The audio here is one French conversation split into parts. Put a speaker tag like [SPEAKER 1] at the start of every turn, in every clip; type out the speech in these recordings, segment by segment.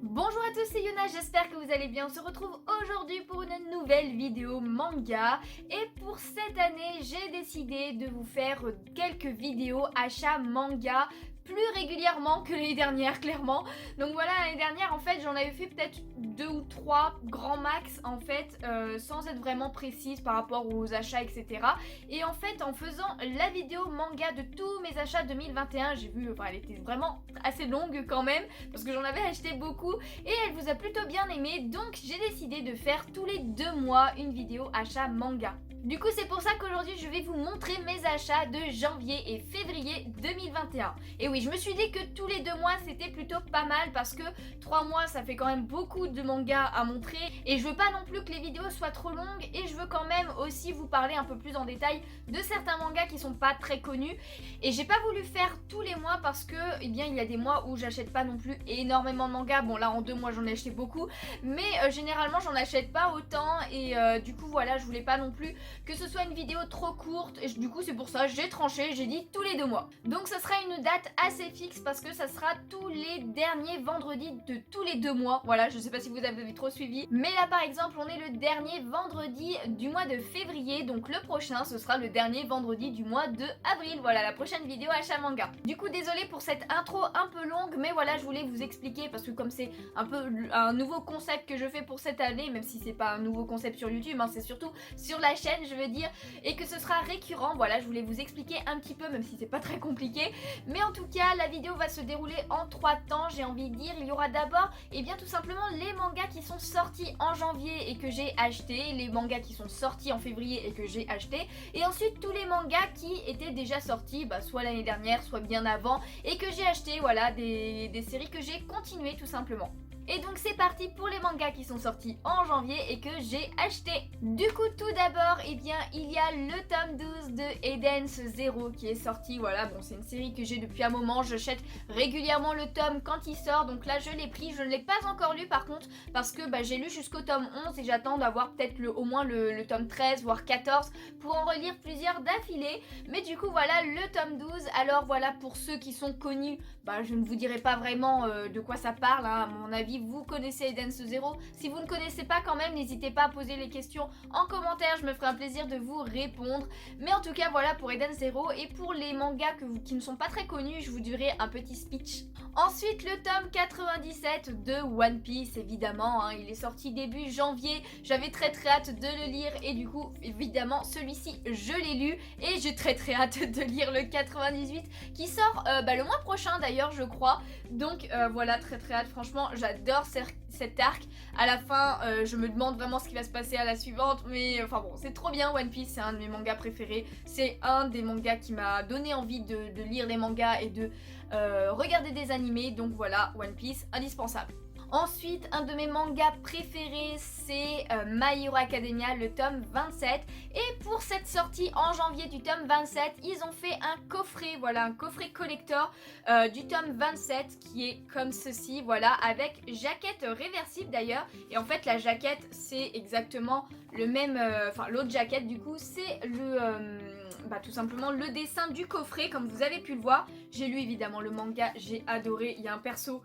[SPEAKER 1] Bonjour à tous, c'est Yuna, j'espère que vous allez bien. On se retrouve aujourd'hui pour une nouvelle vidéo manga. Et pour cette année, j'ai décidé de vous faire quelques vidéos achats manga plus régulièrement que l'année dernière, clairement. Donc voilà, l'année dernière, en fait, j'en avais fait peut-être 2 ou 3 grands max, en fait, sans être vraiment précise par rapport aux achats, etc. Et en fait, en faisant la vidéo manga de tous mes achats 2021, j'ai vu, enfin, elle était vraiment assez longue quand même, parce que j'en avais acheté beaucoup, et elle vous a plutôt bien aimé, donc j'ai décidé de faire tous les 2 mois une vidéo achat manga. Du coup, c'est pour ça qu'aujourd'hui je vais vous montrer mes achats de janvier et février 2021. Et oui, je me suis dit que tous les 2 mois c'était plutôt pas mal parce que 3 mois ça fait quand même beaucoup de mangas à montrer et je veux pas non plus que les vidéos soient trop longues et je veux quand même aussi vous parler un peu plus en détail de certains mangas qui sont pas très connus. Et j'ai pas voulu faire tous les mois parce que, eh bien, il y a des mois où j'achète pas non plus énormément de mangas. Bon, là en 2 mois j'en ai acheté beaucoup, mais généralement j'en achète pas autant et du coup voilà, je voulais pas non plus que ce soit une vidéo trop courte et du coup c'est pour ça j'ai tranché, j'ai dit tous les 2 mois. Donc ça sera une date assez fixe parce que ça sera tous les derniers vendredis de tous les 2 mois. Voilà, je sais pas si vous avez trop suivi, mais là par exemple on est le dernier vendredi du mois de février, donc le prochain ce sera le dernier vendredi du mois de avril. Voilà la prochaine vidéo achat manga. Du coup désolé pour cette intro un peu longue, mais voilà je voulais vous expliquer parce que comme c'est un peu un nouveau concept que je fais pour cette année, même si c'est pas un nouveau concept sur YouTube, hein, c'est surtout sur la chaîne je veux dire, et que ce sera récurrent. Voilà, je voulais vous expliquer un petit peu, même si c'est pas très compliqué, mais en tout cas la vidéo va se dérouler en 3 temps, j'ai envie de dire. Il y aura d'abord, et bien tout simplement les mangas qui sont sortis en janvier et que j'ai acheté, les mangas qui sont sortis en février et que j'ai acheté, et ensuite tous les mangas qui étaient déjà sortis, soit l'année dernière, soit bien avant, et que j'ai acheté, voilà, des séries que j'ai continuées tout simplement. Et donc c'est parti pour les mangas qui sont sortis en janvier et que j'ai acheté. Du coup tout d'abord, eh bien il y a le tome 12 de Eden's Zero qui est sorti. Voilà, bon c'est une série que j'ai depuis un moment, j'achète régulièrement le tome quand il sort. Donc là je l'ai pris, je ne l'ai pas encore lu par contre parce que j'ai lu jusqu'au tome 11 et j'attends d'avoir peut-être au moins le tome 13 voire 14 pour en relire plusieurs d'affilée. Mais du coup voilà le tome 12. Alors voilà, pour ceux qui sont connus, je ne vous dirai pas vraiment de quoi ça parle, hein. À mon avis vous connaissez Eden's Zero. Si vous ne connaissez pas quand même, n'hésitez pas à poser les questions en commentaire, je me ferai un plaisir de vous répondre. Mais en tout cas voilà pour Eden's Zero. Et pour les mangas qui ne sont pas très connus, je vous dirai un petit speech. Ensuite le tome 97 de One Piece évidemment, hein, il est sorti début janvier, j'avais très hâte de le lire et du coup évidemment celui-ci je l'ai lu et j'ai très hâte de lire le 98 qui sort le mois prochain d'ailleurs je crois. Donc voilà, très hâte, franchement j'adore cet arc. À la fin je me demande vraiment ce qui va se passer à la suivante, mais enfin bon c'est trop bien. One Piece c'est un de mes mangas préférés, c'est un des mangas qui m'a donné envie de lire des mangas et de regarder des animés, donc voilà One Piece indispensable. Ensuite, un de mes mangas préférés, c'est My Hero Academia, le tome 27. Et pour cette sortie en janvier du tome 27, ils ont fait un coffret, voilà, un coffret collector du tome 27 qui est comme ceci, voilà, avec jaquette réversible d'ailleurs. Et en fait, la jaquette, c'est exactement le même, l'autre jaquette du coup, c'est tout simplement le dessin du coffret comme vous avez pu le voir. J'ai lu évidemment le manga, j'ai adoré. Il y a un perso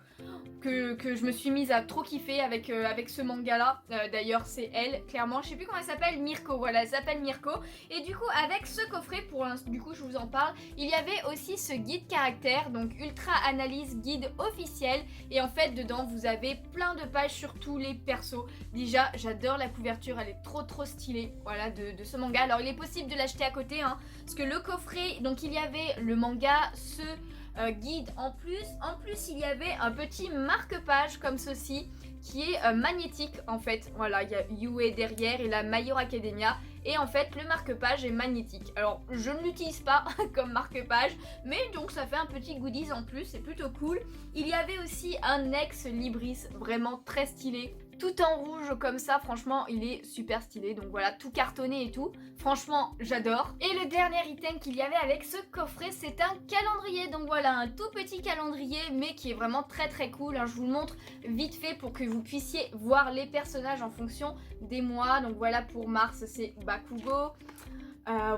[SPEAKER 1] que je me suis mise à trop kiffer avec ce manga là. D'ailleurs c'est elle, clairement, je sais plus comment elle s'appelle, Mirko, voilà, elle s'appelle Mirko. Et du coup avec ce coffret, du coup je vous en parle, il y avait aussi ce guide caractère, donc ultra analyse guide officiel. Et en fait dedans vous avez plein de pages sur tous les persos. Déjà j'adore la couverture, elle est trop stylée, voilà, de ce manga. Alors il est possible de l'acheter à côté, hein, parce que le coffret, donc il y avait le manga, ce guide en plus il y avait un petit marque-page comme ceci qui est magnétique en fait. Voilà, il y a UA derrière et la My Hero Academia. Et en fait le marque-page est magnétique. Alors je ne l'utilise pas comme marque-page, mais donc ça fait un petit goodies en plus, c'est plutôt cool. Il y avait aussi un ex libris vraiment très stylé, tout en rouge comme ça, franchement il est super stylé. Donc voilà, tout cartonné et tout, franchement j'adore. Et le dernier item qu'il y avait avec ce coffret, c'est un calendrier. Donc voilà, un tout petit calendrier mais qui est vraiment très cool, hein. Je vous le montre vite fait pour que vous puissiez voir les personnages en fonction des mois. Donc voilà, pour mars c'est Bakugo,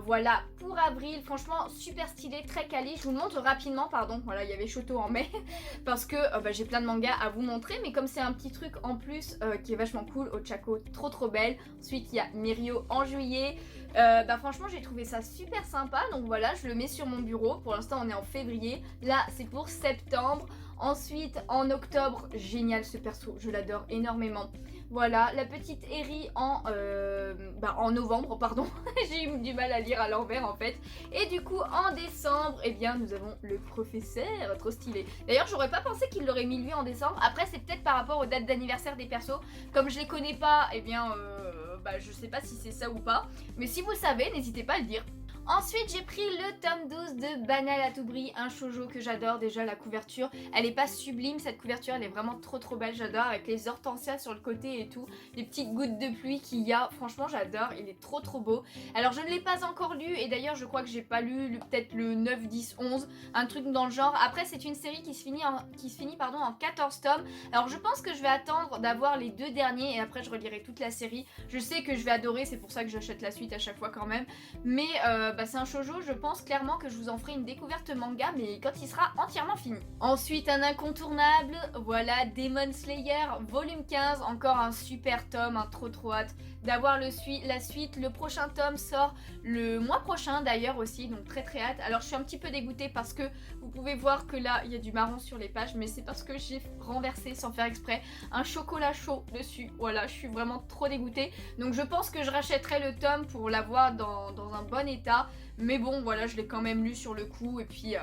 [SPEAKER 1] Voilà pour avril, franchement super stylé, très quali. Je vous le montre rapidement, pardon, voilà il y avait Shoto en mai parce que j'ai plein de mangas à vous montrer, mais comme c'est un petit truc en plus qui est vachement cool, Ochako trop belle. Ensuite il y a Mirio en juillet, franchement j'ai trouvé ça super sympa, donc voilà je le mets sur mon bureau. Pour l'instant on est en février, là c'est pour septembre. Ensuite en octobre, génial ce perso, je l'adore énormément. Voilà, la petite Eri en novembre, pardon. J'ai eu du mal à lire à l'envers en fait. Et du coup, en décembre, eh bien, nous avons le professeur, trop stylé. D'ailleurs, j'aurais pas pensé qu'il l'aurait mis lui en décembre. Après, c'est peut-être par rapport aux dates d'anniversaire des persos. Comme je les connais pas, eh bien, je sais pas si c'est ça ou pas. Mais si vous le savez, n'hésitez pas à le dire. Ensuite j'ai pris le tome 12 de Banal à tout bris, un shoujo que j'adore. Déjà la couverture, elle est pas sublime cette couverture, elle est vraiment trop belle, j'adore, avec les hortensias sur le côté et tout, les petites gouttes de pluie qu'il y a, franchement j'adore, il est trop beau. Alors je ne l'ai pas encore lu et d'ailleurs je crois que j'ai pas lu peut-être le 9, 10, 11, un truc dans le genre. Après c'est une série qui se finit en 14 tomes, alors je pense que je vais attendre d'avoir les 2 derniers et après je relirai toute la série. Je sais que je vais adorer, c'est pour ça que j'achète la suite à chaque fois quand même, mais c'est un shoujo, je pense clairement que je vous en ferai une découverte manga, mais quand il sera entièrement fini. Ensuite, un incontournable, voilà, Demon Slayer, volume 15, encore un super tome, trop hâte d'avoir la suite. Le prochain tome sort le mois prochain d'ailleurs aussi, donc très hâte. Alors je suis un petit peu dégoûtée parce que vous pouvez voir que là, il y a du marron sur les pages, mais c'est parce que j'ai renversé sans faire exprès un chocolat chaud dessus. Voilà, je suis vraiment trop dégoûtée. Donc je pense que je rachèterai le tome pour l'avoir dans un bon état. Mais bon, voilà, je l'ai quand même lu sur le coup. Et puis,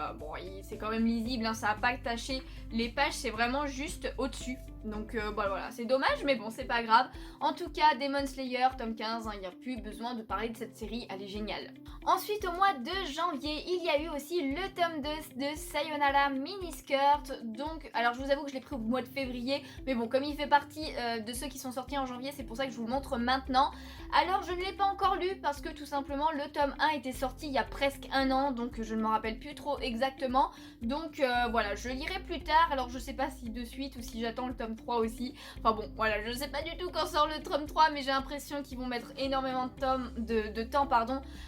[SPEAKER 1] c'est quand même lisible, hein, ça n'a pas taché les pages, c'est vraiment juste au-dessus. Donc voilà, c'est dommage, mais bon, c'est pas grave. En tout cas, Demon Slayer, tome 15, il n'y a plus besoin de parler de cette série, elle est géniale. Ensuite, au mois de janvier, il y a eu aussi le tome 2 de Sayonara Miniskirt. Donc, alors je vous avoue que je l'ai pris au mois de février, mais bon, comme il fait partie de ceux qui sont sortis en janvier, c'est pour ça que je vous le montre maintenant. Alors, je ne l'ai pas encore lu parce que tout simplement, le tome 1 était sorti il y a presque un an, donc je ne me rappelle plus trop exactement. Donc voilà, je lirai plus tard. Alors, je sais pas si de suite ou si j'attends le tome 3 aussi. Enfin bon, voilà, je sais pas du tout quand sort le tome 3, mais j'ai l'impression qu'ils vont mettre énormément de temps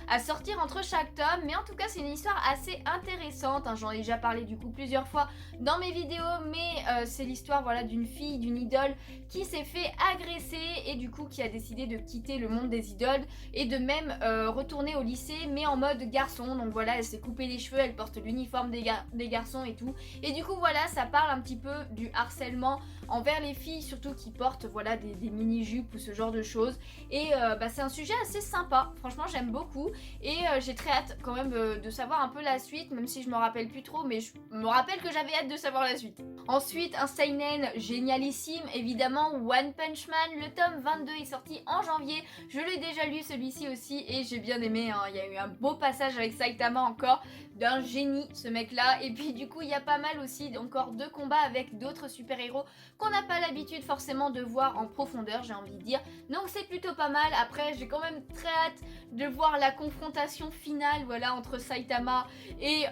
[SPEAKER 1] à sortir entre chaque tome. Mais en tout cas, c'est une histoire assez intéressante, hein. J'en ai déjà parlé du coup plusieurs fois dans mes vidéos, mais c'est l'histoire voilà, d'une fille, d'une idole qui s'est fait agresser et du coup qui a décidé de quitter le monde des idoles et de même retourner au lycée, mais en mode garçon. Donc voilà, elle s'est coupé les cheveux, elle porte l'uniforme des garçons et tout. Et du coup voilà, ça parle un petit peu du harcèlement envers les filles, surtout qui portent voilà des mini-jupes ou ce genre de choses. Et c'est un sujet assez sympa, franchement j'aime beaucoup. Et j'ai très hâte quand même de savoir un peu la suite, même si je me rappelle plus trop, mais je me rappelle que j'avais hâte de savoir la suite. Ensuite, un seinen génialissime, évidemment, One Punch Man. Le tome 22 est sorti en janvier. Je l'ai déjà lu celui-ci aussi et j'ai bien aimé, hein. Il y a eu un beau passage avec Saitama encore, d'un génie ce mec-là. Et puis du coup, il y a pas mal aussi encore de combats avec d'autres super-héros qu'on n'a pas l'habitude forcément de voir en profondeur, j'ai envie de dire. Donc c'est plutôt pas mal. Après, j'ai quand même très hâte de voir la confrontation finale, voilà, entre Saitama et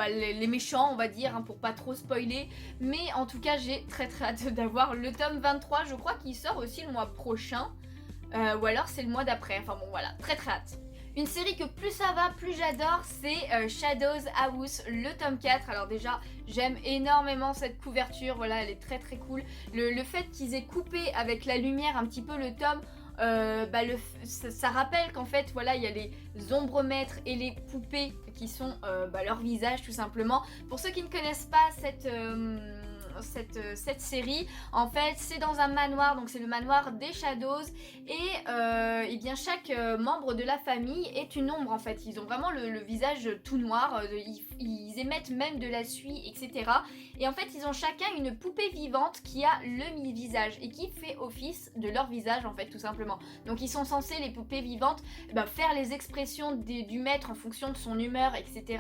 [SPEAKER 1] les méchants, on va dire, hein, pour pas trop spoiler. Mais en tout cas, j'ai très hâte d'avoir le tome 23. Je crois qu'il sort aussi le mois prochain. Ou alors c'est le mois d'après. Enfin bon, voilà, très hâte. Une série que plus ça va, plus j'adore, c'est Shadows House, le tome 4. Alors déjà, j'aime énormément cette couverture, voilà, elle est très cool. Le fait qu'ils aient coupé avec la lumière un petit peu le tome, ça rappelle qu'en fait, voilà, il y a les ombremètres et les poupées qui sont leur visage tout simplement. Pour ceux qui ne connaissent pas cette série, en fait c'est dans un manoir, donc c'est le manoir des Shadows et bien chaque membre de la famille est une ombre en fait. Ils ont vraiment le visage tout noir, ils émettent même de la suie, etc. Et en fait ils ont chacun une poupée vivante qui a le visage et qui fait office de leur visage en fait tout simplement. Donc ils sont censés, les poupées vivantes, faire les expressions du maître en fonction de son humeur, etc.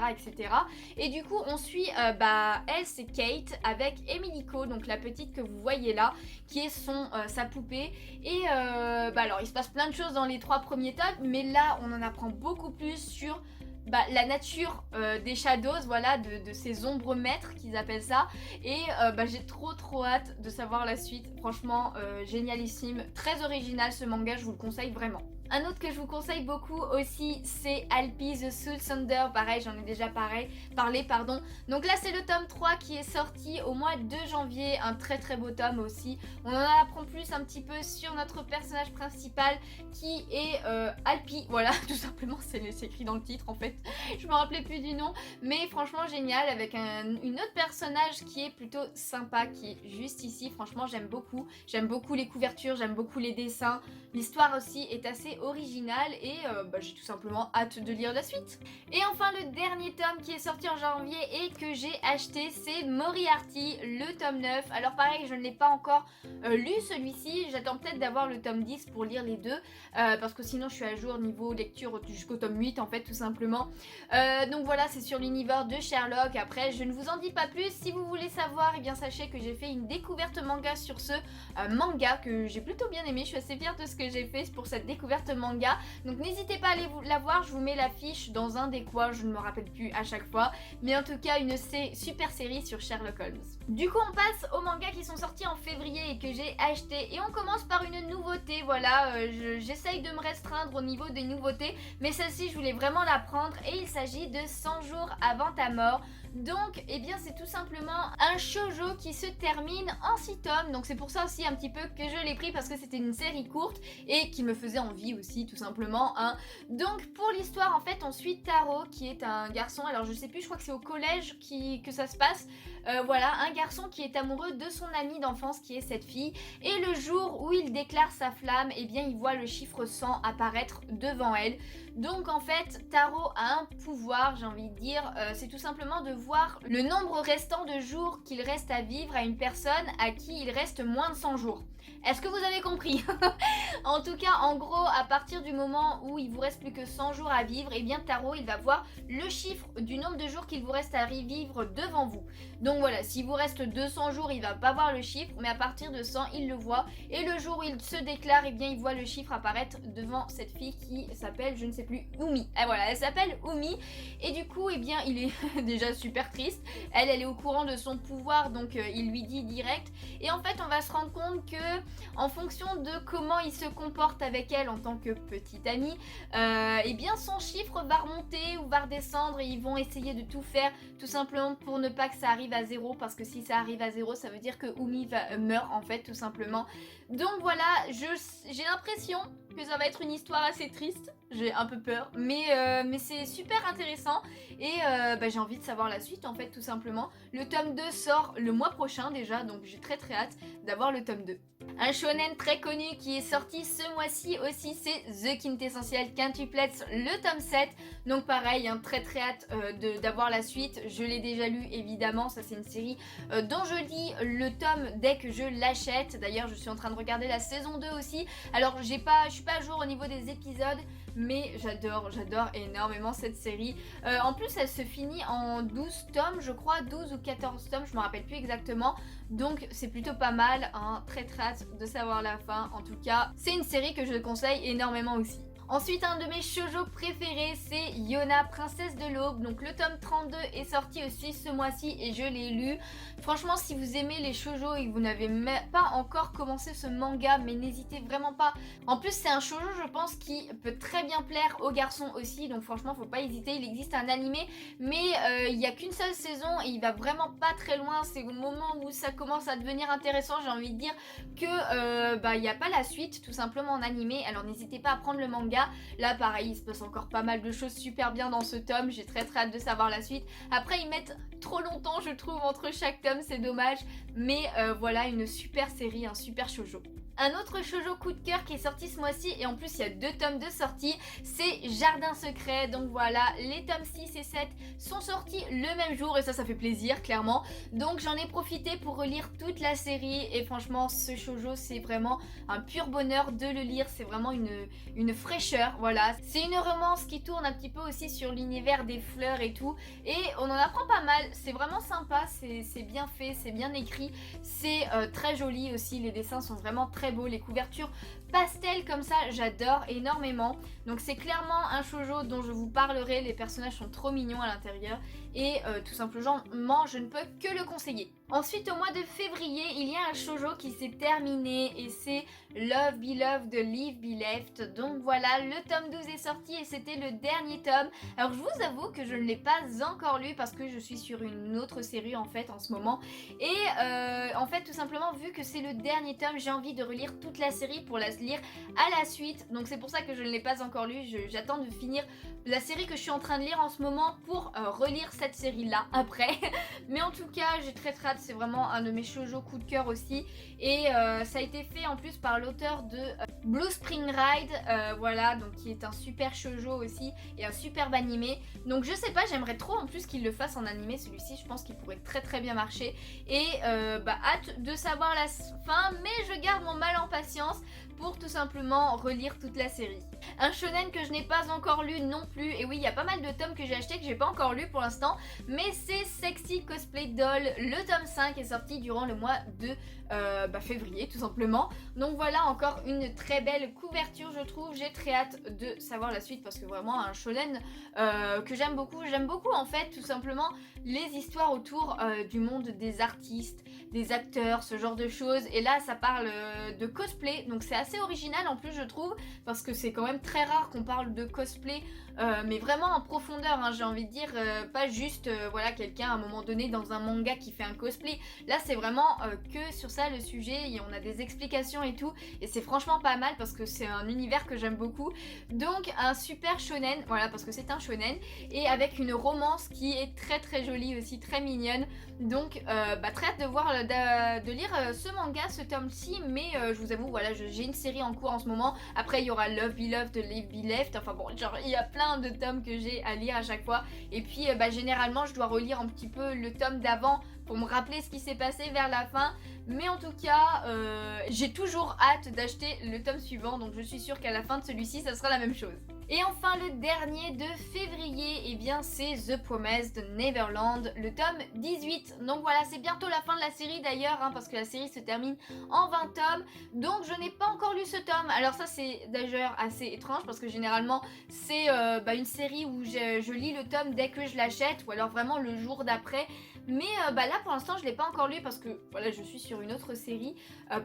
[SPEAKER 1] Et du coup on suit elle, c'est Kate avec Emilico, donc la petite que vous voyez là, qui est sa poupée. Et alors il se passe plein de choses dans les 3 premiers tomes, mais là on en apprend beaucoup plus sur la nature des Shadows, voilà, de ces ombres maîtres qu'ils appellent ça. Et j'ai trop hâte de savoir la suite. Franchement génialissime, très original ce manga, je vous le conseille vraiment. Un autre que je vous conseille beaucoup aussi, c'est Alpi The Soul Thunder. Pareil, j'en ai déjà parlé, pardon. Donc là, c'est le tome 3 qui est sorti au mois de janvier. Un très très beau tome aussi. On en apprend plus un petit peu sur notre personnage principal qui est Alpi. Voilà, tout simplement, c'est écrit dans le titre en fait. Je me rappelais plus du nom. Mais franchement, génial. Avec une autre personnage qui est plutôt sympa, qui est juste ici. Franchement, j'aime beaucoup. J'aime beaucoup les couvertures, j'aime beaucoup les dessins. L'histoire aussi est assez originale et j'ai tout simplement hâte de lire la suite. Et enfin le dernier tome qui est sorti en janvier et que j'ai acheté, c'est Moriarty, le tome 9. Alors pareil, je ne l'ai pas encore lu celui-ci, j'attends peut-être d'avoir le tome 10 pour lire les deux parce que sinon je suis à jour niveau lecture jusqu'au tome 8 en fait tout simplement. Donc voilà, c'est sur l'univers de Sherlock. Après je ne vous en dis pas plus, si vous voulez savoir, et bien sachez que j'ai fait une découverte manga sur ce manga que j'ai plutôt bien aimé. Je suis assez fière de ce que j'ai fait pour cette découverte manga, donc n'hésitez pas à aller la voir, je vous mets l'affiche dans un des coins, je ne me rappelle plus à chaque fois, mais en tout cas une super série sur Sherlock Holmes. Du coup on passe aux mangas qui sont sortis en février et que j'ai acheté, et on commence par une nouveauté. Voilà, j'essaye de me restreindre au niveau des nouveautés, mais celle-ci je voulais vraiment la prendre, et il s'agit de 100 jours avant ta mort. Donc, eh bien, c'est tout simplement un shoujo qui se termine en 6 tomes. Donc, c'est pour ça aussi un petit peu que je l'ai pris, parce que c'était une série courte et qui me faisait envie aussi, tout simplement. Hein. Donc, pour l'histoire, en fait, on suit Taro, qui est un garçon. Alors, je sais plus, je crois que c'est au collège que ça se passe. Voilà, un garçon qui est amoureux de son amie d'enfance, qui est cette fille. Et le jour où il déclare sa flamme, eh bien, il voit le chiffre 100 apparaître devant elle. Donc, en fait, Taro a un pouvoir, j'ai envie de dire. C'est tout simplement de voir le nombre restant de jours qu'il reste à vivre à une personne à qui il reste moins de 100 jours. Est-ce que vous avez compris? En tout cas, en gros, à partir du moment où il vous reste plus que 100 jours à vivre, et bien Taro, il va voir le chiffre du nombre de jours qu'il vous reste à revivre devant vous. Donc voilà, s'il vous reste 200 jours, il va pas voir le chiffre, mais à partir de 100, il le voit. Et le jour où il se déclare, et bien il voit le chiffre apparaître devant cette fille qui s'appelle, je ne sais plus, Umi. Et voilà, elle s'appelle Umi. Et du coup, eh bien, il est déjà super triste. Elle est au courant de son pouvoir, donc il lui dit direct. Et en fait, on va se rendre compte que en fonction de comment il se comporte avec elle en tant que petite amie, eh bien son chiffre va remonter ou va redescendre, et ils vont essayer de tout faire tout simplement pour ne pas que ça arrive à zéro, parce que si ça arrive à zéro, ça veut dire que Umi meurt en fait tout simplement. Donc voilà, j'ai l'impression que ça va être une histoire assez triste, j'ai un peu peur, mais c'est super intéressant, et j'ai envie de savoir la suite en fait tout simplement. Le tome 2 sort le mois prochain déjà, donc j'ai très hâte d'avoir le tome 2. Un shonen très connu qui est sorti ce mois-ci aussi, c'est The Quintessential Quintuplets, le tome 7. Donc pareil, hein, très hâte d'avoir la suite. Je l'ai déjà lu évidemment, ça c'est une série dont je lis le tome dès que je l'achète. D'ailleurs je suis en train de regarder la saison 2 aussi. Alors je suis pas à jour au niveau des épisodes, mais j'adore énormément cette série. En plus elle se finit en 12 tomes, je crois, 12 ou 14 tomes, je me rappelle plus exactement. Donc c'est plutôt pas mal, hein, très hâte de savoir la fin. En tout cas, c'est une série que je conseille énormément aussi. Ensuite, un de mes shoujo préférés, c'est Yona, Princesse de l'Aube. Donc le tome 32 est sorti aussi ce mois-ci et je l'ai lu. Franchement, si vous aimez les shoujo et que vous n'avez pas encore commencé ce manga, mais n'hésitez vraiment pas. En plus, c'est un shoujo, je pense, qui peut très bien plaire aux garçons aussi. Donc franchement, faut pas hésiter. Il existe un animé, mais il n'y a qu'une seule saison et il va vraiment pas très loin. C'est au moment où ça commence à devenir intéressant, j'ai envie de dire, que il n'y a pas la suite, tout simplement en animé. Alors n'hésitez pas à prendre le manga. Là pareil, il se passe encore pas mal de choses super bien dans ce tome, j'ai très hâte de savoir la suite. Après ils mettent trop longtemps je trouve entre chaque tome, c'est dommage, mais voilà, une super série, un super shoujo. Un autre shoujo coup de cœur qui est sorti ce mois-ci, et en plus il y a 2 tomes de sortie, c'est Jardin Secret. Donc voilà, les tomes 6 et 7 sont sortis le même jour et ça fait plaisir clairement. Donc j'en ai profité pour relire toute la série et franchement ce shoujo c'est vraiment un pur bonheur de le lire, c'est vraiment une fraîcheur, voilà. C'est une romance qui tourne un petit peu aussi sur l'univers des fleurs et tout, et on en apprend pas mal, c'est vraiment sympa, c'est bien fait, c'est bien écrit, c'est très joli aussi, les dessins sont vraiment très beaux, les couvertures pastel comme ça, j'adore énormément. Donc c'est clairement un shoujo dont je vous parlerai, les personnages sont trop mignons à l'intérieur et tout simplement je ne peux que le conseiller. Ensuite, au mois de février, il y a un shoujo qui s'est terminé et c'est Love Beloved de Live Be Left. Donc voilà, le tome 12 est sorti et c'était le dernier tome. Alors je vous avoue que je ne l'ai pas encore lu parce que je suis sur une autre série en fait en ce moment. Et en fait tout simplement vu que c'est le dernier tome, j'ai envie de relire toute la série pour la lire à la suite. Donc c'est pour ça que je ne l'ai pas encore lu, j'attends de finir la série que je suis en train de lire en ce moment pour relire cette série là après. Mais en tout cas j'ai très hâte, c'est vraiment un de mes shoujo coup de cœur aussi. Et ça a été fait en plus par l'auteur de Blue Spring Ride, voilà, donc qui est un super shoujo aussi et un superbe animé. Donc je sais pas, j'aimerais trop en plus qu'il le fasse en animé celui-ci, je pense qu'il pourrait très bien marcher. Et hâte de savoir la fin, mais je garde mon mal en patience pour tout simplement relire toute la série. Un shonen que je n'ai pas encore lu non plus, et oui il y a pas mal de tomes que j'ai acheté que j'ai pas encore lu pour l'instant, mais c'est Sexy Cosplay Doll, le tome 5 est sorti durant le mois de février tout simplement. Donc voilà encore une très belle couverture je trouve, j'ai très hâte de savoir la suite parce que vraiment un shonen que j'aime beaucoup en fait tout simplement les histoires autour du monde des artistes, des acteurs, ce genre de choses. Et là ça parle de cosplay, donc c'est assez original en plus je trouve, parce que c'est quand même très rare qu'on parle de cosplay, mais vraiment en profondeur, hein, j'ai envie de dire, pas juste voilà quelqu'un à un moment donné dans un manga qui fait un cosplay. Là c'est vraiment que sur ça le sujet, et on a des explications et tout, et c'est franchement pas mal parce que c'est un univers que j'aime beaucoup. Donc un super shonen, voilà parce que c'est un shonen, et avec une romance qui est très jolie aussi, très mignonne. Donc très hâte de voir, de lire ce manga, ce tome-ci, mais je vous avoue voilà j'ai une série en cours en ce moment. Après il y aura Love Beloved de Live Be Left, enfin bon genre il y a plein de tomes que j'ai à lire à chaque fois. Et puis généralement je dois relire un petit peu le tome d'avant pour me rappeler ce qui s'est passé vers la fin. Mais en tout cas j'ai toujours hâte d'acheter le tome suivant, donc je suis sûre qu'à la fin de celui-ci ça sera la même chose. Et enfin le dernier de février, et bien c'est The Promised Neverland, le tome 18. Donc voilà, c'est bientôt la fin de la série d'ailleurs, hein, parce que la série se termine en 20 tomes. Donc je n'ai pas encore lu ce tome. Alors ça c'est d'ailleurs assez étrange parce que généralement c'est une série où je lis le tome dès que je l'achète, ou alors vraiment le jour d'après. Mais là pour l'instant je l'ai pas encore lu parce que voilà je suis sur une autre série,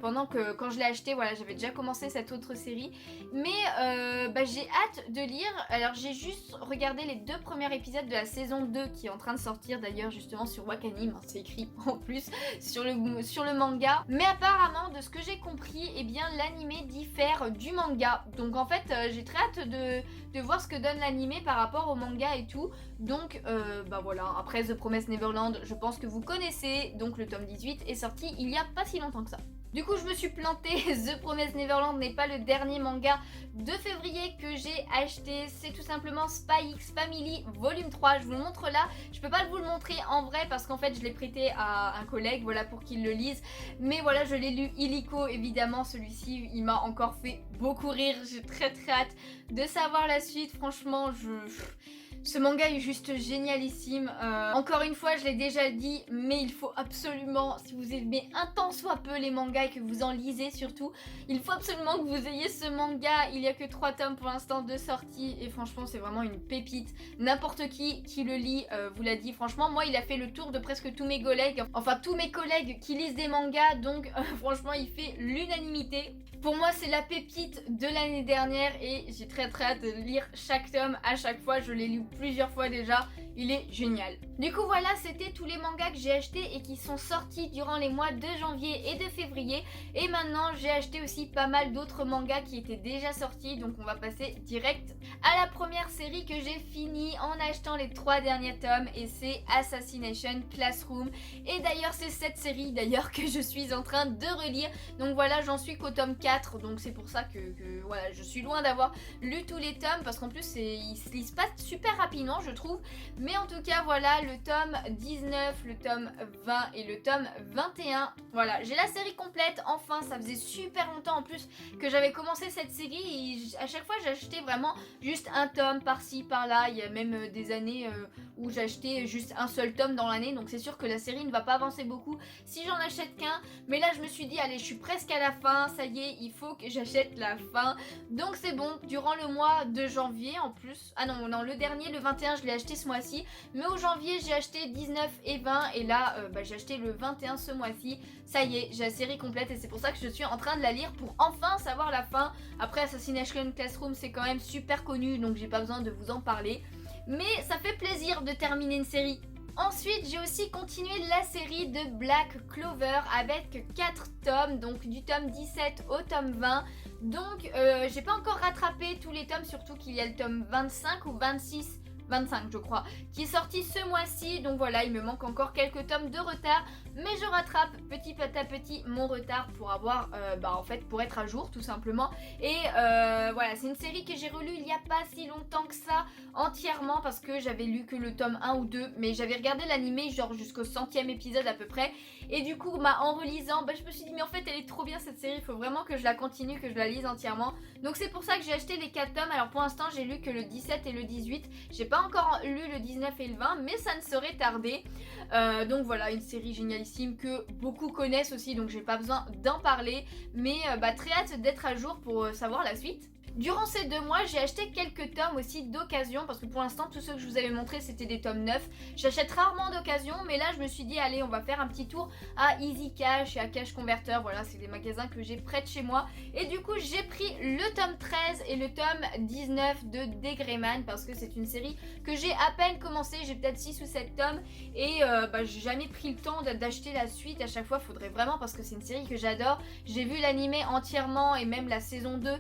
[SPEAKER 1] pendant que quand je l'ai acheté voilà j'avais déjà commencé cette autre série. Mais j'ai hâte de lire. Alors j'ai juste regardé les 2 premiers épisodes de la saison 2 qui est en train de sortir d'ailleurs justement sur Wakanim, hein, c'est écrit en plus sur le manga. Mais apparemment de ce que j'ai compris, eh bien l'animé diffère du manga. Donc en fait j'ai très hâte de voir ce que donne l'animé par rapport au manga et tout. Donc voilà, après The Promised Neverland je pense que vous connaissez, donc le tome 18 est sorti il y a pas si longtemps que ça. Du coup je me suis plantée, The Promised Neverland n'est pas le dernier manga de février que j'ai acheté, c'est tout simplement Spy X Family volume 3, je vous le montre là, je peux pas vous le montrer en vrai parce qu'en fait je l'ai prêté à un collègue voilà pour qu'il le lise, mais voilà je l'ai lu illico évidemment, celui-ci il m'a encore fait beaucoup rire, j'ai très hâte de savoir la suite, franchement ce manga est juste génialissime. Encore une fois, je l'ai déjà dit, mais il faut absolument, si vous aimez un tant soit peu les mangas et que vous en lisez surtout, il faut absolument que vous ayez ce manga. Il n'y a que 3 tomes pour l'instant de sortie et franchement c'est vraiment une pépite. N'importe qui le lit vous l'a dit. Franchement moi il a fait le tour de presque tous mes collègues, enfin tous mes collègues qui lisent des mangas, donc franchement il fait l'unanimité. Pour moi c'est la pépite de l'année dernière et j'ai très hâte de lire chaque tome à chaque fois. Je l'ai lu plusieurs fois déjà, il est génial. Du coup voilà, c'était tous les mangas que j'ai achetés et qui sont sortis durant les mois de janvier et de février. Et maintenant j'ai acheté aussi pas mal d'autres mangas qui étaient déjà sortis, donc on va passer direct à la première série que j'ai fini en achetant les 3 derniers tomes, et c'est Assassination Classroom. Et d'ailleurs c'est cette série d'ailleurs que je suis en train de relire, donc voilà j'en suis qu'au tome 4, donc c'est pour ça que voilà je suis loin d'avoir lu tous les tomes, parce qu'en plus ils se lisent pas super rapidement je trouve. Mais en tout cas voilà le tome 19, le tome 20 et le tome 21. Voilà, j'ai la série complète, enfin ça faisait super longtemps en plus que j'avais commencé cette série et à chaque fois j'achetais vraiment juste un tome par-ci par-là. Il y a même des années où j'achetais juste un seul tome dans l'année, donc c'est sûr que la série ne va pas avancer beaucoup si j'en achète qu'un. Mais là je me suis dit allez je suis presque à la fin, ça y est il faut que j'achète la fin. Donc c'est bon, durant le mois de janvier en plus, ah non le dernier le 21 je l'ai acheté ce mois-ci. mois-ci, mais au janvier j'ai acheté 19 et 20 et là j'ai acheté le 21 ce mois-ci. Ça y est, j'ai la série complète et c'est pour ça que je suis en train de la lire pour enfin savoir la fin. Après Assassination Classroom c'est quand même super connu donc j'ai pas besoin de vous en parler, mais ça fait plaisir de terminer une série. Ensuite, j'ai aussi continué la série de Black Clover avec 4 tomes, donc du tome 17 au tome 20. Donc, j'ai pas encore rattrapé tous les tomes, surtout qu'il y a le tome 25 ou 26, 25 je crois, qui est sorti ce mois-ci. Donc voilà, il me manque encore quelques tomes de retard, mais je rattrape petit à petit mon retard pour avoir, en fait, pour être à jour tout simplement. Et voilà, c'est une série que j'ai relue il y a pas si longtemps que ça, entièrement, parce que j'avais lu que le tome 1 ou 2, mais j'avais regardé l'animé genre jusqu'au 100e épisode à peu près. Et du coup, en relisant, je me suis dit mais en fait elle est trop bien cette série, il faut vraiment que je la continue, que je la lise entièrement. Donc c'est pour ça que j'ai acheté les 4 tomes. Alors pour l'instant j'ai lu que le 17 et le 18, j'ai pas encore lu le 19 et le 20, mais ça ne saurait tarder. Donc voilà, une série génialissime que beaucoup connaissent aussi, donc j'ai pas besoin d'en parler. Mais très hâte d'être à jour pour savoir la suite. Durant ces 2 mois, j'ai acheté quelques tomes aussi d'occasion parce que pour l'instant, tous ceux que je vous avais montrés, c'était des tomes neufs. J'achète rarement d'occasion, mais là, je me suis dit, allez, on va faire un petit tour à Easy Cash et à Cash Converter. Voilà, c'est des magasins que j'ai près de chez moi. Et du coup, j'ai pris le tome 13 et le tome 19 de Degreyman parce que c'est une série que j'ai à peine commencé. J'ai peut-être 6 ou 7 tomes et j'ai jamais pris le temps d'acheter la suite. À chaque fois, il faudrait vraiment parce que c'est une série que j'adore. J'ai vu l'animé entièrement et même la saison 2.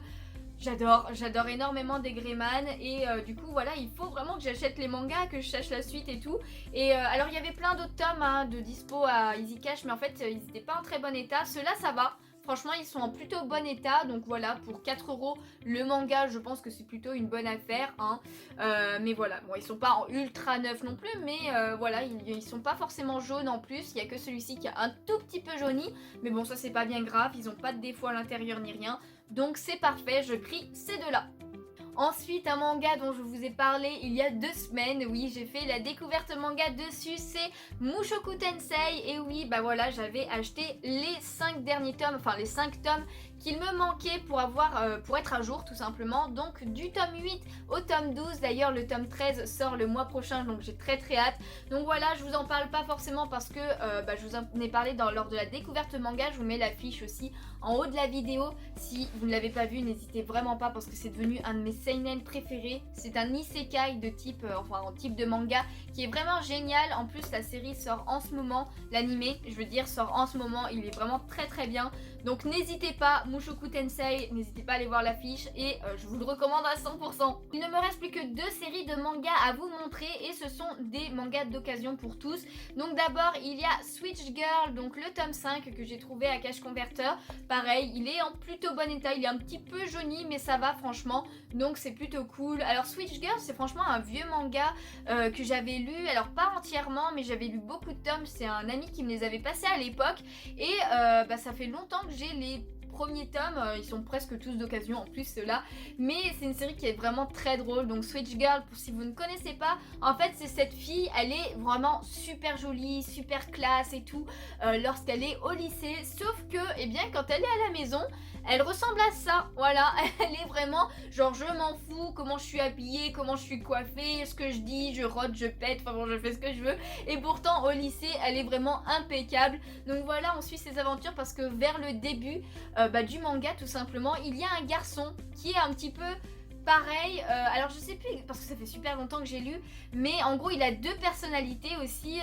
[SPEAKER 1] J'adore énormément Degreyman et du coup voilà, il faut vraiment que j'achète les mangas, que je cherche la suite et tout. Et alors il y avait plein d'autres tomes de dispo à Easy Cash, mais en fait ils n'étaient pas en très bon état. Ceux-là ça va, franchement ils sont en plutôt bon état, donc voilà, pour 4 € le manga je pense que c'est plutôt une bonne affaire hein. Mais voilà, bon ils sont pas en ultra neufs non plus, mais voilà, ils sont pas forcément jaunes en plus. Il y a que celui-ci qui a un tout petit peu jauni, mais bon ça c'est pas bien grave, ils ont pas de défaut à l'intérieur ni rien. Donc c'est parfait, je prie ces deux-là. Ensuite, un manga dont je vous ai parlé il y a 2 semaines, oui, j'ai fait la découverte manga dessus, c'est Mushoku Tensei. Et oui, voilà, j'avais acheté les 5 derniers tomes, enfin les 5 tomes qu'il me manquait pour être à jour tout simplement. Donc du tome 8 au tome 12, d'ailleurs le tome 13 sort le mois prochain, donc j'ai très hâte. Donc voilà, je vous en parle pas forcément parce que je vous en ai parlé lors de la découverte manga. Je vous mets l'affiche aussi en haut de la vidéo. Si vous ne l'avez pas vu, n'hésitez vraiment pas parce que c'est devenu un de mes seinen préférés. C'est un isekai de type, en type de manga qui est vraiment génial. En plus la série sort en ce moment, l'animé je veux dire sort en ce moment, il est vraiment très bien. Donc n'hésitez pas, Mushoku Tensei, n'hésitez pas à aller voir l'affiche et je vous le recommande à 100%. Il ne me reste plus que 2 séries de mangas à vous montrer et ce sont des mangas d'occasion pour tous. Donc d'abord il y a Switch Girl, donc le tome 5 que j'ai trouvé à Cash Converter. Pareil, il est en plutôt bon état, il est un petit peu jauni mais ça va franchement, donc c'est plutôt cool. Alors Switch Girl c'est franchement un vieux manga que j'avais lu, alors pas entièrement mais j'avais lu beaucoup de tomes, c'est un ami qui me les avait passés à l'époque et ça fait longtemps que j'ai les premiers tomes, ils sont presque tous d'occasion en plus ceux-là, mais c'est une série qui est vraiment très drôle. Donc Switch Girl, pour si vous ne connaissez pas, en fait c'est cette fille, elle est vraiment super jolie, super classe et tout lorsqu'elle est au lycée, sauf que quand elle est à la maison, elle ressemble à ça, voilà, elle est vraiment genre je m'en fous comment je suis habillée, comment je suis coiffée, ce que je dis, je rote, je pète, enfin bon je fais ce que je veux, et pourtant au lycée elle est vraiment impeccable. Donc voilà, on suit ses aventures parce que vers le début du manga tout simplement, il y a un garçon qui est un petit peu pareil, alors je sais plus parce que ça fait super longtemps que j'ai lu, mais en gros il a 2 personnalités aussi,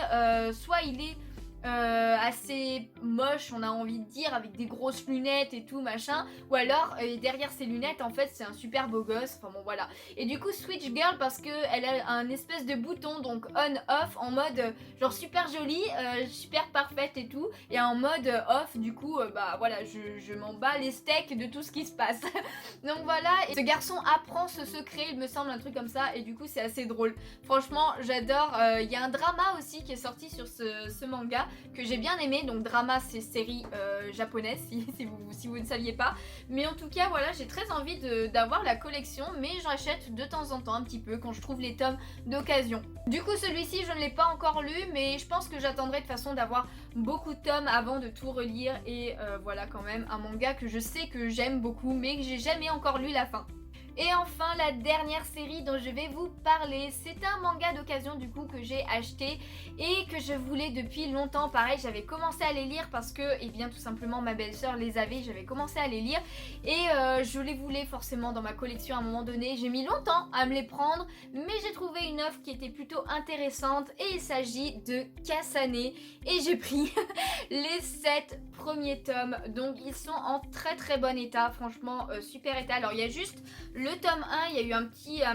[SPEAKER 1] soit il est assez moche on a envie de dire avec des grosses lunettes et tout machin, ou alors derrière ses lunettes en fait c'est un super beau gosse, enfin bon voilà. Et du coup Switch Girl parce que elle a un espèce de bouton donc on off en mode genre super jolie, super parfaite et tout, et en mode off du coup voilà je m'en bats les steaks de tout ce qui se passe. Donc voilà, et ce garçon apprend ce secret il me semble, un truc comme ça, et du coup c'est assez drôle, franchement j'adore. Il y a un drama aussi qui est sorti sur ce manga que j'ai bien aimé, donc drama c'est série japonaise si vous ne saviez pas, mais en tout cas voilà, j'ai très envie d'avoir la collection, mais j'en achète de temps en temps un petit peu quand je trouve les tomes d'occasion. Du coup celui-ci je ne l'ai pas encore lu, mais je pense que j'attendrai de façon d'avoir beaucoup de tomes avant de tout relire, et voilà quand même un manga que je sais que j'aime beaucoup mais que j'ai jamais encore lu la fin. Et enfin la dernière série dont je vais vous parler, c'est un manga d'occasion du coup que j'ai acheté et que je voulais depuis longtemps. Pareil, j'avais commencé à les lire parce que, eh bien tout simplement ma belle-sœur les avait, j'avais commencé à les lire et je les voulais forcément dans ma collection à un moment donné. J'ai mis longtemps à me les prendre, mais j'ai trouvé une offre qui était plutôt intéressante et il s'agit de Kasane et j'ai pris les 7 premiers tomes, donc ils sont en très bon état, franchement super état. Alors il y a juste le tome 1, il y a eu un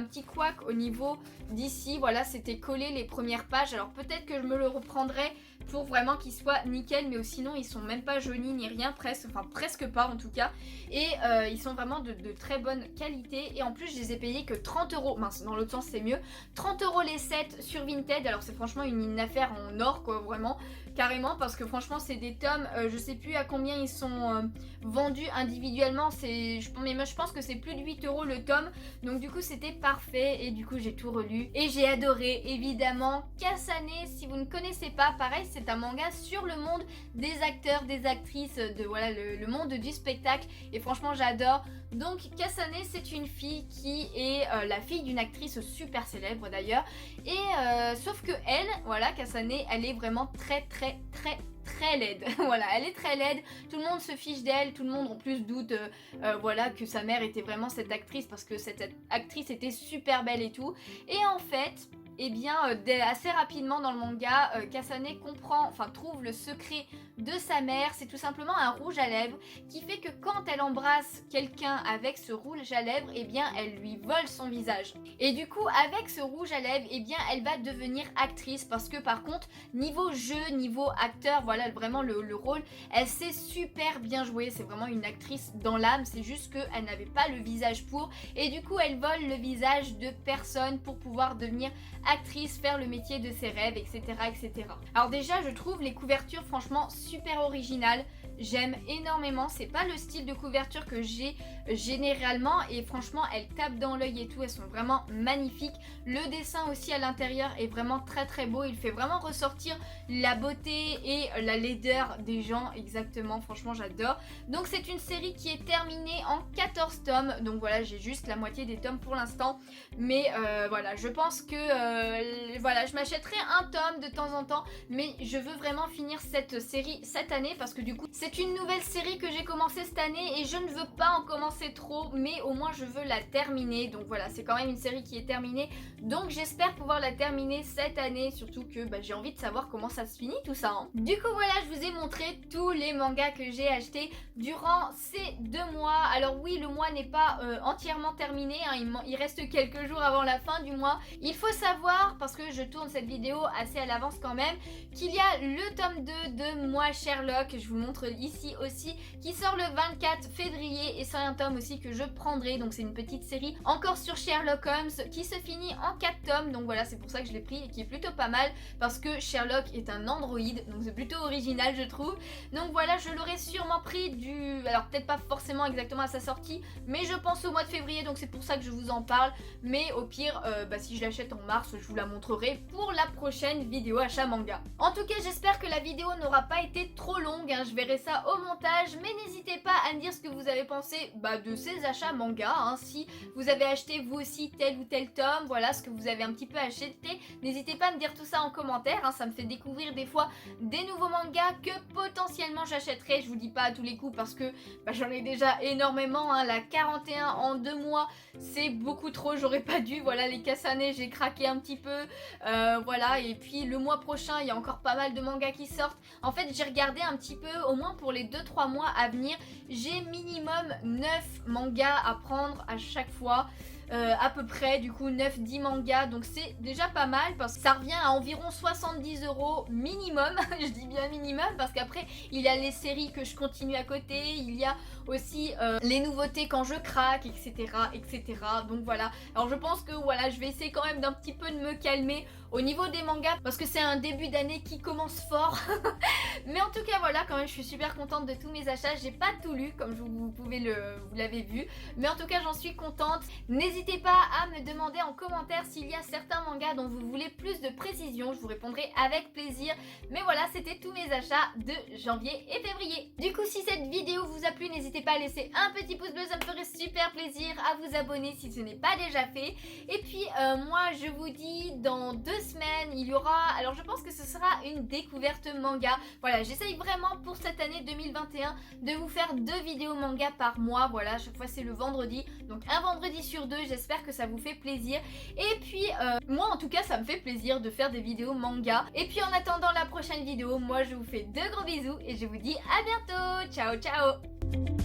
[SPEAKER 1] petit couac au niveau d'ici, voilà, c'était collé les premières pages, alors peut-être que je me le reprendrai pour vraiment qu'il soit nickel, mais sinon ils sont même pas jaunis ni rien, presque pas en tout cas, et ils sont vraiment de très bonne qualité, et en plus je les ai payés que 30€, mince, dans l'autre sens c'est mieux, 30€ les 7 sur Vinted. Alors c'est franchement une affaire en or quoi, vraiment, carrément, parce que franchement c'est des tomes, je sais plus à combien ils sont vendus individuellement, mais moi je pense que c'est plus de 8€ le tome, donc du coup c'était parfait, et du coup j'ai tout relu, et j'ai adoré évidemment. Kasane, si vous ne connaissez pas, pareil, c'est un manga sur le monde des acteurs, des actrices, de voilà le monde du spectacle, et franchement j'adore. Donc Kasane, c'est une fille qui est la fille d'une actrice super célèbre d'ailleurs, et sauf que elle, voilà, Kasane, elle est vraiment très laide. Voilà, elle est très laide, tout le monde se fiche d'elle, tout le monde en plus doute voilà, que sa mère était vraiment cette actrice, parce que cette actrice était super belle et tout, et en fait eh bien assez rapidement dans le manga, Kasane trouve le secret de sa mère. C'est tout simplement un rouge à lèvres qui fait que quand elle embrasse quelqu'un avec ce rouge à lèvres, eh bien elle lui vole son visage. Et du coup avec ce rouge à lèvres, eh bien elle va devenir actrice, parce que par contre niveau jeu, niveau acteur, voilà vraiment le rôle, elle sait super bien jouer, c'est vraiment une actrice dans l'âme, c'est juste qu'elle n'avait pas le visage pour, et du coup elle vole le visage de personnes pour pouvoir devenir actrice, faire le métier de ses rêves, etc. etc. Alors déjà je trouve les couvertures franchement super originales, j'aime énormément, c'est pas le style de couverture que j'ai généralement, et franchement elles tapent dans l'œil et tout, elles sont vraiment magnifiques. Le dessin aussi à l'intérieur est vraiment très beau, il fait vraiment ressortir la beauté et la laideur des gens, exactement, franchement j'adore. Donc c'est une série qui est terminée en 14 tomes, donc voilà, j'ai juste la moitié des tomes pour l'instant, mais voilà, je pense que voilà, je m'achèterai un tome de temps en temps, mais je veux vraiment finir cette série cette année, parce que du coup c'est une nouvelle série que j'ai commencé cette année et je ne veux pas en commencer trop, mais au moins je veux la terminer. Donc voilà, c'est quand même une série qui est terminée, donc j'espère pouvoir la terminer cette année, surtout que j'ai envie de savoir comment ça se finit tout ça, hein. Du coup voilà, je vous ai montré tous les mangas que j'ai achetés durant ces 2 mois. Alors oui, le mois n'est pas entièrement terminé, hein, il reste quelques jours avant la fin du mois. Il faut savoir, parce que je tourne cette vidéo assez à l'avance quand même, qu'il y a le tome 2 de Moi Sherlock, je vous montre ici aussi, qui sort le 24 février, et c'est un tome aussi que je prendrai. Donc c'est une petite série encore sur Sherlock Holmes qui se finit en 4 tomes, donc voilà, c'est pour ça que je l'ai pris et qui est plutôt pas mal, parce que Sherlock est un androïde, donc c'est plutôt original je trouve. Donc voilà, je l'aurais sûrement pris alors peut-être pas forcément exactement à sa sortie, mais je pense au mois de février, donc c'est pour ça que je vous en parle. Mais au pire, si je l'achète en mars, je vous la montrerai pour la prochaine vidéo achat manga. En tout cas, j'espère que la vidéo n'aura pas été trop longue, hein, je verrai ça au montage, mais n'hésitez pas à me dire ce que vous avez pensé de ces achats manga, hein, si vous avez acheté vous aussi tel ou tel tome, voilà ce que vous avez un petit peu acheté, n'hésitez pas à me dire tout ça en commentaire, hein, ça me fait découvrir des fois des nouveaux mangas que potentiellement j'achèterai. Je vous dis pas à tous les coups parce que j'en ai déjà énormément, hein, la 41 en 2 mois c'est beaucoup trop, j'aurais pas dû. Voilà, les Kasane j'ai craqué un petit peu, voilà, et puis le mois prochain il y a encore pas mal de mangas qui sortent. En fait j'ai regardé un petit peu, au moins pour les 2-3 mois à venir, j'ai minimum 9 mangas à prendre à chaque fois. À peu près du coup 9-10 mangas, donc c'est déjà pas mal parce que ça revient à environ 70€ minimum. Je dis bien minimum parce qu'après il y a les séries que je continue à côté, il y a aussi les nouveautés quand je craque, etc. Donc voilà, alors je pense que voilà, je vais essayer quand même d'un petit peu de me calmer au niveau des mangas parce que c'est un début d'année qui commence fort. Mais en tout cas voilà, quand même je suis super contente de tous mes achats. J'ai pas tout lu comme vous l'avez vu, mais en tout cas j'en suis contente. N'hésitez pas à me demander en commentaire s'il y a certains mangas dont vous voulez plus de précision, je vous répondrai avec plaisir. Mais voilà, c'était tous mes achats de janvier et février. Du coup si cette vidéo vous a plu, n'hésitez n'hésitez pas à laisser un petit pouce bleu, ça me ferait super plaisir, à vous abonner si ce n'est pas déjà fait. Et puis moi je vous dis dans 2 semaines il y aura, alors je pense que ce sera une découverte manga. Voilà, j'essaye vraiment pour cette année 2021 de vous faire 2 vidéos manga par mois. Voilà, chaque fois c'est le vendredi, donc un vendredi sur 2, j'espère que ça vous fait plaisir. Et puis moi en tout cas ça me fait plaisir de faire des vidéos manga. Et puis en attendant la prochaine vidéo, moi je vous fais de gros bisous et je vous dis à bientôt. Ciao ciao.